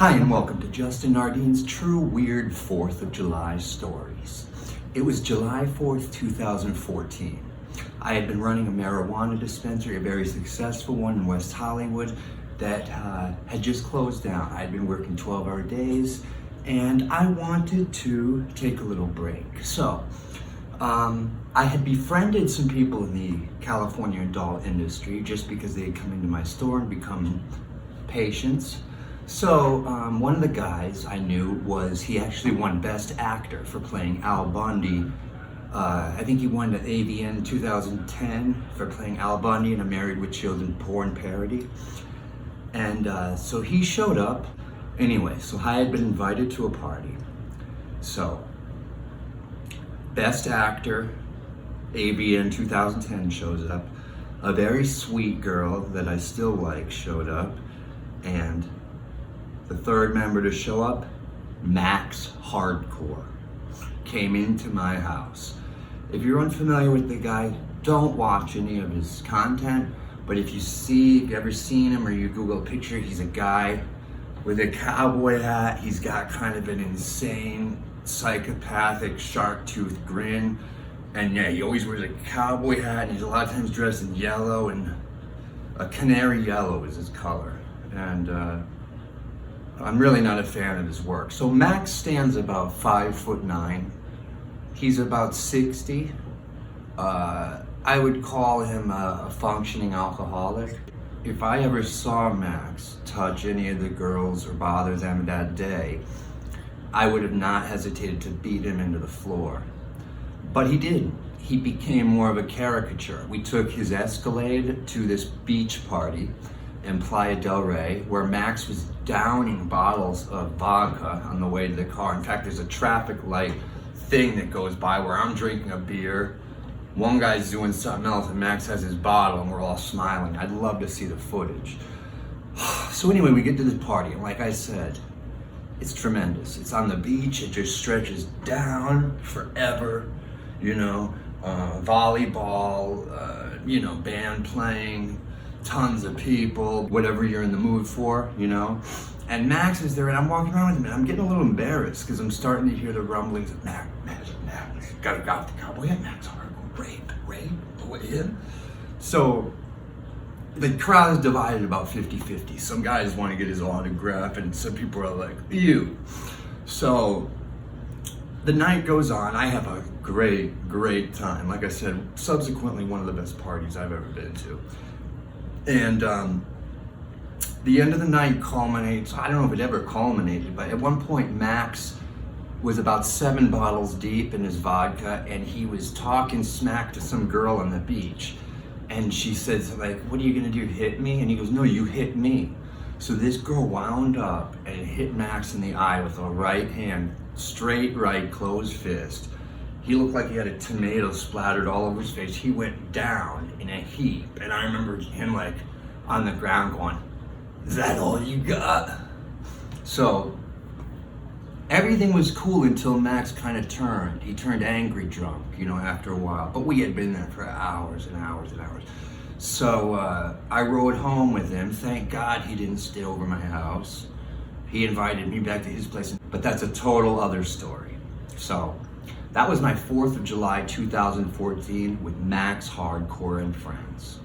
Hi and welcome to Justin Nardine's True Weird 4th of July Stories. It was July 4th, 2014. I had been running a marijuana dispensary, a very successful one in West Hollywood that had just closed down. I had been working 12-hour days and I wanted to take a little break. So, I had befriended some people in the California adult industry just because they had come into my store and become patients. So one of the guys I knew he actually won Best Actor for playing Al Bundy. I think he won the AVN 2010 for playing Al Bundy in a Married with Children porn parody. And so he showed up. Anyway, so I had been invited to a party. So, Best Actor, AVN 2010 shows up. A very sweet girl that I still like showed up. And the third member to show up, MAXHARDCORE, came into my house. If you're unfamiliar with the guy, don't watch any of his content, but if you've ever seen him or you Google a picture, he's a guy with a cowboy hat. He's got kind of an insane, psychopathic, shark-toothed grin, and yeah, he always wears a cowboy hat, and he's a lot of times dressed in yellow, and a canary yellow is his color. And I'm really not a fan of his work. So Max stands about 5'9". He's about 60. I would call him a functioning alcoholic. If I ever saw Max touch any of the girls or bother them that day, I would have not hesitated to beat him into the floor. But he didn't. He became more of a caricature. We took his Escalade to this beach party in Playa del Rey, where Max was downing bottles of vodka on the way to the car. In fact, there's a traffic light thing that goes by where I'm drinking a beer, one guy's doing something else, and Max has his bottle, and we're all smiling. I'd love to see the footage. So anyway, we get to this party, and like I said, it's tremendous. It's on the beach, it just stretches down forever, volleyball, band playing, tons of people, whatever you're in the mood for, And Max is there, and I'm walking around with him, and I'm getting a little embarrassed because I'm starting to hear the rumblings of Max, gotta got the cowboy at Max Hardcore, rape, him. So the crowd is divided about 50-50. Some guys want to get his autograph, and some people are like, ew. So the night goes on. I have a great time. Like I said, subsequently one of the best parties I've ever been to. And the end of the night culminates. I don't know if it ever culminated, but at one point Max was about 7 bottles deep in his vodka, and he was talking smack to some girl on the beach. And she says, like, what are you gonna do, hit me? And he goes, no, you hit me. So this girl wound up and hit Max in the eye with a right hand, straight right, closed fist. He looked like he had a tomato splattered all over his face. He went down in a heap. And I remember him like on the ground going, is that all you got? So everything was cool until Max kind of turned. He turned angry drunk, after a while. But we had been there for hours and hours and hours. So I rode home with him. Thank God he didn't stay over my house. He invited me back to his place. But that's a total other story. So that was my 4th of July 2014 with MAXHARDCORE and friends.